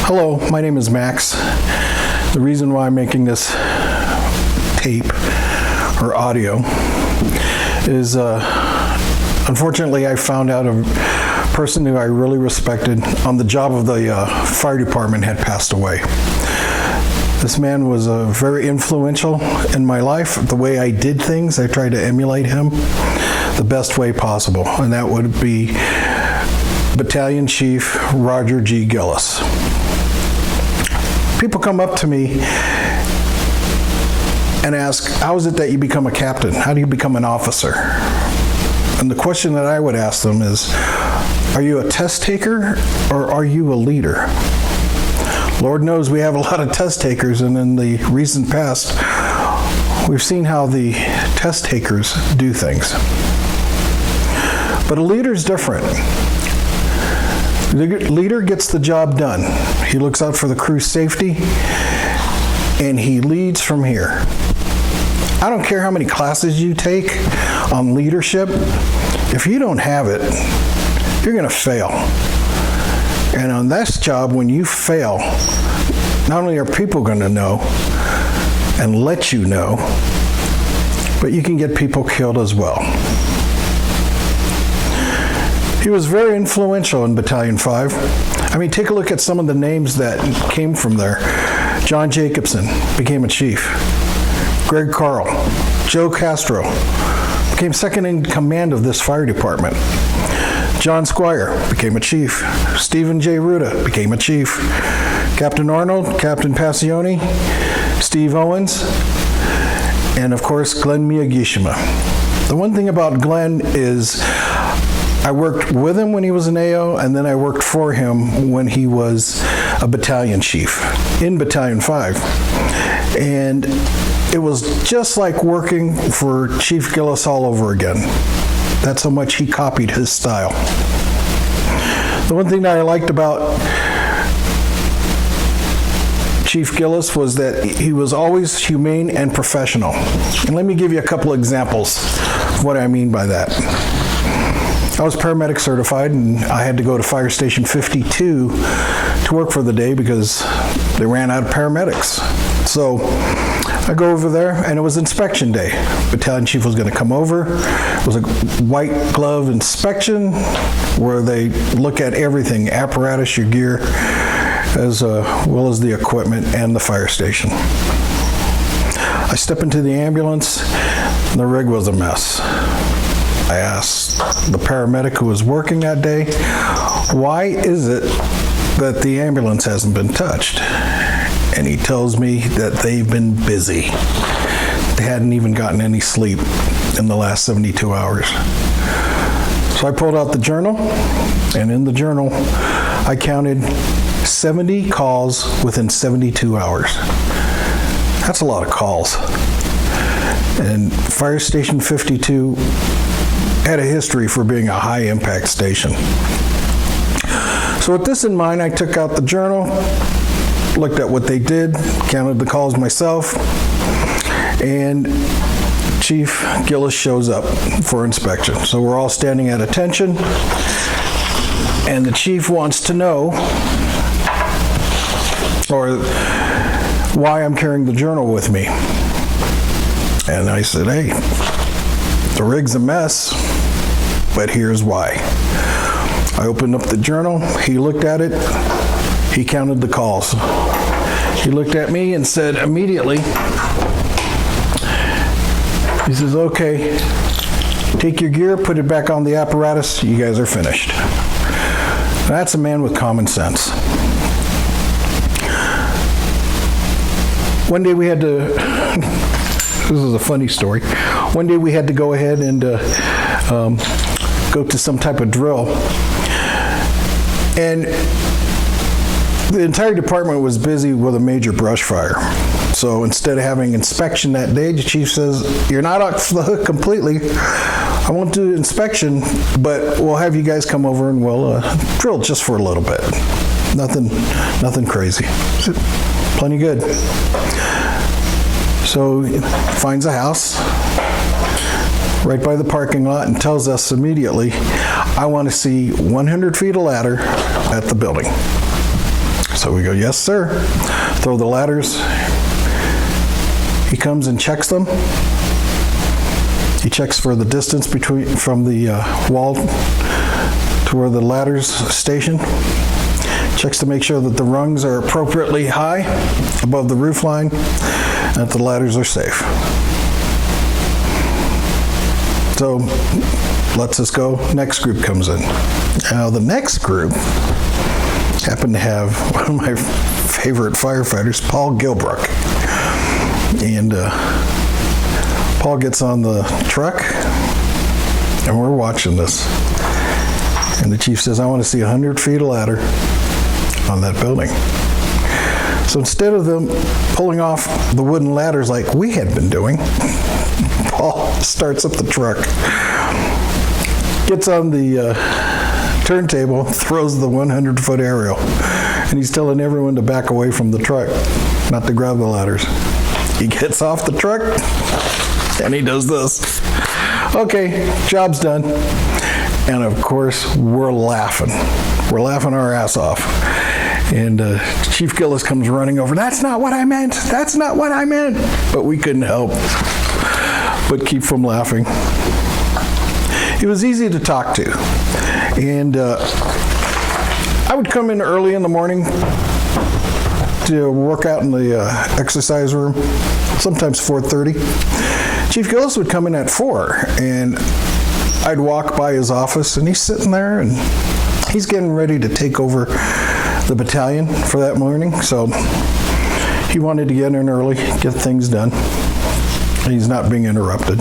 Hello, my name is Max. The reason why I'm making this tape or audio is unfortunately I found out a person who I really respected on the job of the fire department had passed away. This man was very influential in my life. The way I did things, I tried to emulate him the best way possible, and that would be Battalion Chief Roger G. Gillis. People come up to me and ask, how is it that you become a captain? How do you become an officer? And the question that I would ask them is, are you a test taker or are you a leader? Lord knows we have a lot of test takers, and in the recent past, we've seen how the test takers do things. But a leader's different. The leader gets the job done. He looks out for the crew's safety, and he leads from here. I don't care how many classes you take on leadership. If you don't have it, you're going to fail. And on this job, when you fail, not only are people going to know and let you know, but you can get people killed as well. He was very influential in Battalion 5. I mean, take a look at some of the names that came from there. John Jacobson became a chief. Greg Carl, Joe Castro became second in command of this fire department. John Squire became a chief. Stephen J. Ruda became a chief. Captain Arnold, Captain Passione, Steve Owens, and of course, Glenn Miyagishima. The one thing about Glenn is I worked with him when he was an AO, and then I worked for him when he was a battalion chief in Battalion 5. And it was just like working for Chief Gillis all over again. That's how much he copied his style. The one thing that I liked about Chief Gillis was that he was always humane and professional. And let me give you a couple examples of what I mean by that. I was paramedic certified, and I had to go to Fire Station 52 to work for the day because they ran out of paramedics. So I go over there, and it was inspection day. Battalion chief was going to come over. It was a white glove inspection where they look at everything, apparatus, your gear, as well as the equipment and the fire station. I step into the ambulance, and the rig was a mess. I asked the paramedic who was working that day, why is it that the ambulance hasn't been touched? And he tells me that they've been busy. They hadn't even gotten any sleep in the last 72 hours. So I pulled out the journal, and in the journal, I counted 70 calls within 72 hours. That's a lot of calls. And Fire Station 52 had a history for being a high-impact station. So with this in mind, I took out the journal, looked at what they did, counted the calls myself, and Chief Gillis shows up for inspection. So we're all standing at attention, and the chief wants to know why I'm carrying the journal with me. And I said, hey, the rig's a mess, but here's why. I opened up the journal, he looked at it, he counted the calls. He looked at me and said immediately, he says, okay, take your gear, put it back on the apparatus, you guys are finished. That's a man with common sense. One day we had to, this is a funny story. One day we had to go ahead and go to some type of drill. And the entire department was busy with a major brush fire. So instead of having inspection that day, the chief says, you're not off the hook completely. I won't do inspection, but we'll have you guys come over and we'll drill just for a little bit. Nothing crazy. Plenty good. So he finds a house right by the parking lot and tells us immediately, I want to see 100 feet of ladder at the building. So we go, yes, sir. Throw the ladders. He comes and checks them. He checks for the distance from the wall to where the ladders station. Checks to make sure that the rungs are appropriately high above the roof line and that the ladders are safe. So lets us go. Next group comes in. Now the next group happened to have one of my favorite firefighters, Paul Gilbrook. And Paul gets on the truck and we're watching this. And the chief says, I want to see 100 feet of ladder on that building. So instead of them pulling off the wooden ladders like we had been doing, Paul starts up the truck, gets on the turntable, throws the 100-foot aerial, and he's telling everyone to back away from the truck, not to grab the ladders. He gets off the truck, and he does this. Okay, job's done. And of course, we're laughing. We're laughing our ass off. And Chief Gillis comes running over, that's not what I meant, that's not what I meant. But we couldn't help but keep from laughing. He was easy to talk to. And I would come in early in the morning to work out in the exercise room, sometimes 4:30. Chief Gillis would come in at 4, and I'd walk by his office, and he's sitting there, and he's getting ready to take over the battalion for that morning, so he wanted to get in early, get things done. He's not being interrupted.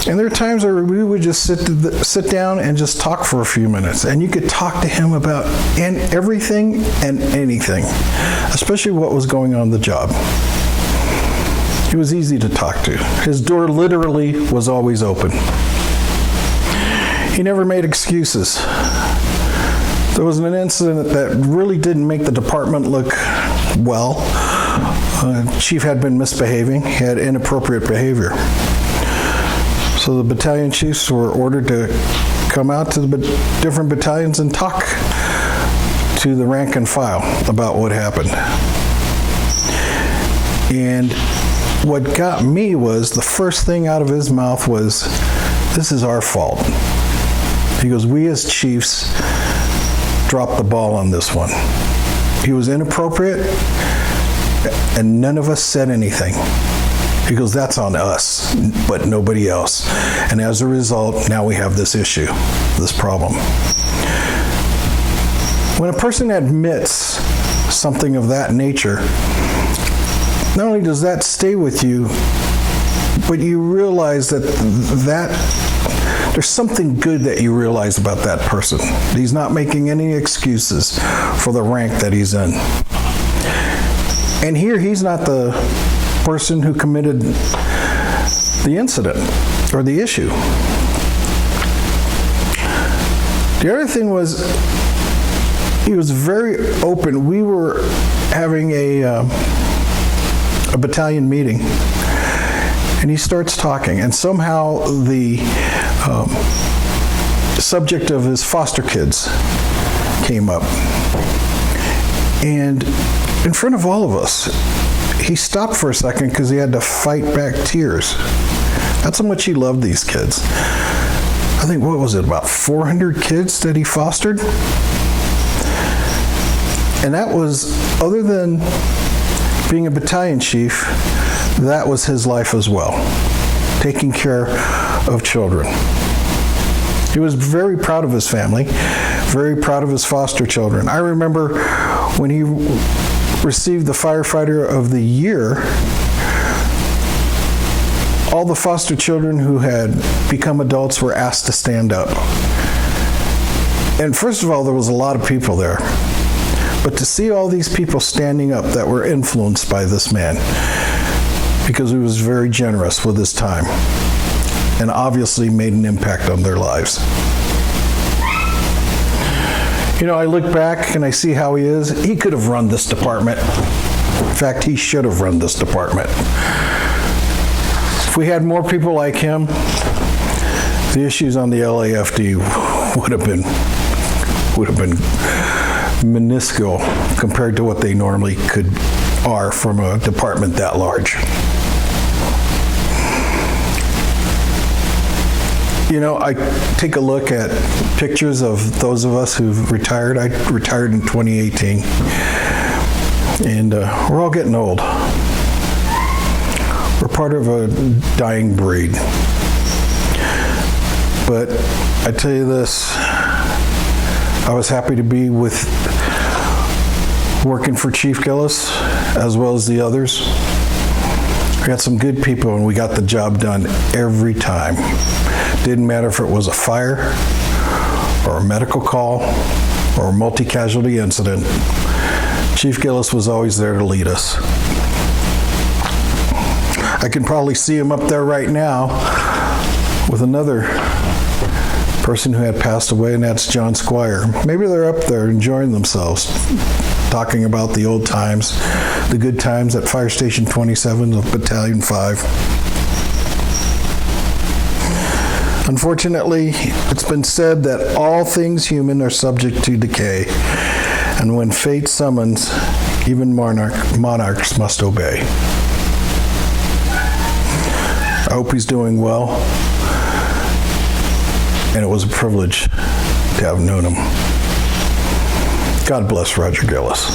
And there are times where we would just sit down and just talk for a few minutes, and you could talk to him about everything and anything, especially what was going on the job. He was easy to talk to. His door literally was always open. He never made excuses. There was an incident that really didn't make the department look well. Chief had been misbehaving. He had inappropriate behavior. So the battalion chiefs were ordered to come out to the different battalions and talk to the rank and file about what happened. And what got me was the first thing out of his mouth was, this is our fault. He goes, we as chiefs dropped the ball on this one. He was inappropriate and none of us said anything. He goes, that's on us, but nobody else. And as a result, now we have this issue, this problem. When a person admits something of that nature, not only does that stay with you, but you realize that there's something good that you realize about that person. He's not making any excuses for the rank that he's in. And here, he's not the person who committed the incident or the issue. The other thing was, he was very open. We were having a battalion meeting, and he starts talking, and somehow the subject of his foster kids came up. And in front of all of us, he stopped for a second because he had to fight back tears. That's how much he loved these kids. I think, what was it, about 400 kids that he fostered? And that was, other than being a battalion chief, that was his life as well, taking care of children. He was very proud of his family, very proud of his foster children. I remember when he received the Firefighter of the Year, all the foster children who had become adults were asked to stand up. And first of all, there was a lot of people there. But to see all these people standing up that were influenced by this man, because he was very generous with his time and obviously made an impact on their lives. You know, I look back and I see how he is. He could have run this department. In fact, he should have run this department. If we had more people like him, the issues on the LAFD would have been minuscule compared to what they normally are from a department that large. You know, I take a look at pictures of those of us who've retired. I retired in 2018, and we're all getting old. We're part of a dying breed. But I tell you this, I was happy to be working for Chief Gillis as well as the others. We got some good people and we got the job done every time. Didn't matter if it was a fire or a medical call or a multi-casualty incident. Chief Gillis was always there to lead us. I can probably see him up there right now with another person who had passed away, and that's John Squire. Maybe they're up there enjoying themselves, talking about the old times, the good times at Fire Station 27 of Battalion 5. Unfortunately, it's been said that all things human are subject to decay, and when fate summons, even monarchs must obey. I hope he's doing well, and it was a privilege to have known him. God bless Roger Gillis.